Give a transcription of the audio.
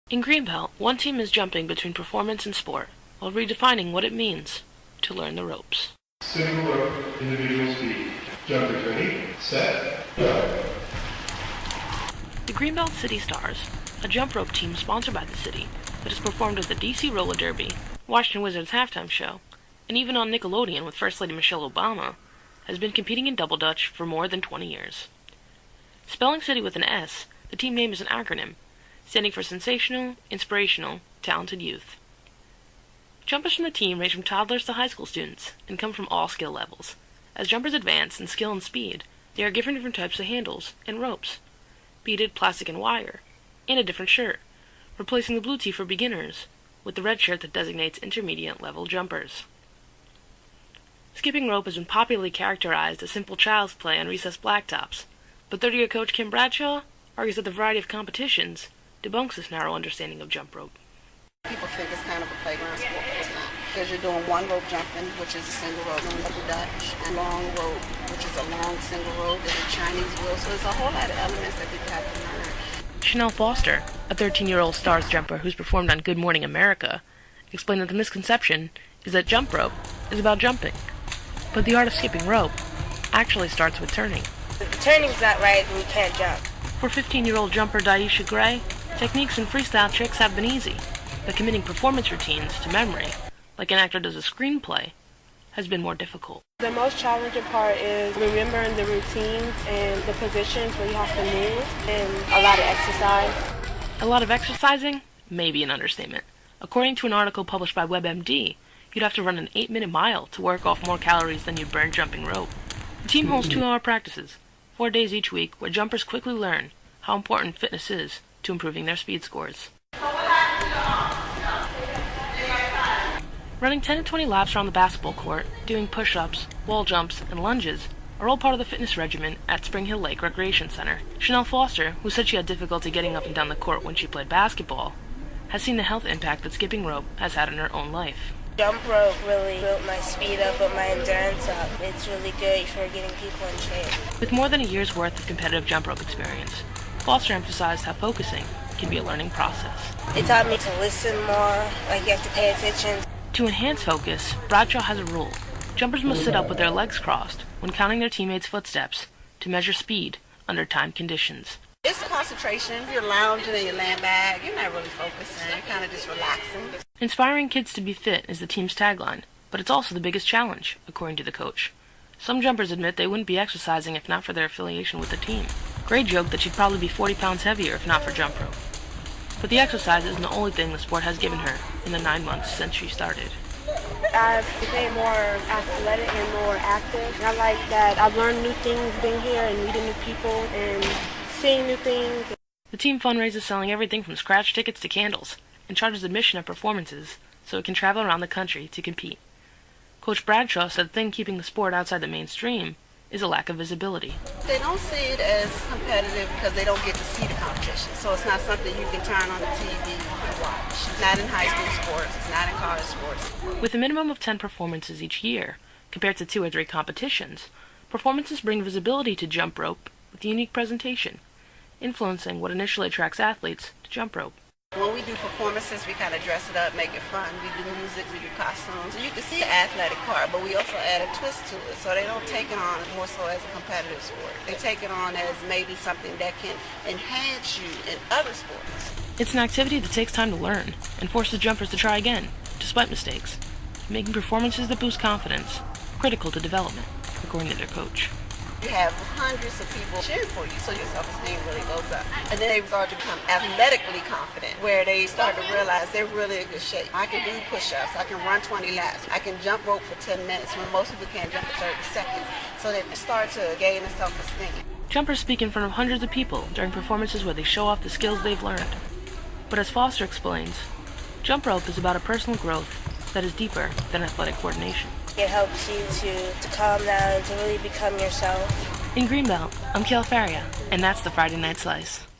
In Greenbelt, one team is jumping between performance and sport, while redefining what it means to learn the ropes. Single rope, individual speed. Jumpers ready, set, go. The Greenbelt City Stars, a jump rope team sponsored by the city that has performed at the DC Roller Derby, Washington Wizards halftime show, and even on Nickelodeon with First Lady Michelle Obama, has been competing in Double Dutch for more than 20 years. Spelling city with an S, the team name is an acronym, standing for Sensational, Inspirational, Talented Youth. Jumpers from the team range from toddlers to high school students and come from all skill levels. As jumpers advance in skill and speed, they are given different types of handles and ropes, beaded, plastic, and wire, and a different shirt, replacing the blue tee for beginners, with the red shirt that designates intermediate-level jumpers. Skipping rope has been popularly characterized as simple child's play on recessed blacktops, but 30-year coach Kim Bradshaw argues that the variety of competitions debunks this narrow understanding of jump rope. People think it's kind of a playground sport, but it's not. Because you're doing one rope jumping, which is a single rope, and double dutch, and long rope, which is a long single rope, and a Chinese wheel. So there's a whole lot of elements that people have to learn. Chanel Foster, a 13-year-old stars jumper who's performed on Good Morning America, explained that the misconception is that jump rope is about jumping, but the art of skipping rope actually starts with turning. If the turning's not right, then you can't jump. For 15-year-old jumper Daisha Gray, techniques and freestyle tricks have been easy, but committing performance routines to memory, like an actor does a screenplay, has been more difficult. The most challenging part is remembering the routines and the positions where you have to move, and a lot of exercise. A lot of exercising may be an understatement. According to an article published by WebMD, you'd have to run an 8-minute mile to work off more calories than you'd burn jumping rope. The team holds 2-hour practices, 4 days each week, where jumpers quickly learn how important fitness is to improving their speed scores. Running 10 to 20 laps around the basketball court, doing push-ups, wall jumps, and lunges are all part of the fitness regimen at Spring Hill Lake Recreation Center. Chanel Foster, who said she had difficulty getting up and down the court when she played basketball, has seen the health impact that skipping rope has had in her own life. Jump rope really built my speed up, built my endurance up. It's really good for getting people in shape. With more than a year's worth of competitive jump rope experience, Foster emphasized how focusing can be a learning process. It taught me to listen more, like you have to pay attention. To enhance focus, Bradshaw has a rule. Jumpers must sit up with their legs crossed when counting their teammates' footsteps to measure speed under timed conditions. It's concentration. You're lounging and you're laying back. You're not really focusing. You're kind of just relaxing. Inspiring kids to be fit is the team's tagline, but it's also the biggest challenge, according to the coach. Some jumpers admit they wouldn't be exercising if not for their affiliation with the team. Gray joked that she'd probably be 40 pounds heavier if not for jump rope. But the exercise isn't the only thing the sport has given her in the 9 months since she started. I've become more athletic and more active. I like that I've learned new things being here and meeting new people and seeing new things. The team fundraises selling everything from scratch tickets to candles and charges admission at performances so it can travel around the country to compete. Coach Bradshaw said the thing keeping the sport outside the mainstream is a lack of visibility. They don't see it as competitive because they don't get to see the competition. So it's not something you can turn on the TV and watch. It's not in high school sports. It's not in college sports. With a minimum of 10 performances each year, compared to 2 or 3 competitions, performances bring visibility to jump rope with a unique presentation, influencing what initially attracts athletes to jump rope. When we do performances, we kind of dress it up, make it fun. We do music, we do costumes. So you can see the athletic part, but we also add a twist to it. So they don't take it on more so as a competitive sport. They take it on as maybe something that can enhance you in other sports. It's an activity that takes time to learn and forces jumpers to try again, despite mistakes, making performances that boost confidence critical to development, according to their coach. You have hundreds of people cheering for you, so your self-esteem really goes up. And then they start to become athletically confident, where they start to realize they're really in good shape. I can do push-ups, I can run 20 laps, I can jump rope for 10 minutes when most people can't jump for 30 seconds. So they start to gain a self-esteem. Jumpers speak in front of hundreds of people during performances where they show off the skills they've learned. But as Foster explains, jump rope is about a personal growth that is deeper than athletic coordination. It helps you to calm down and to really become yourself. In Greenbelt, I'm Kayla Faria, and that's the Friday Night Slice.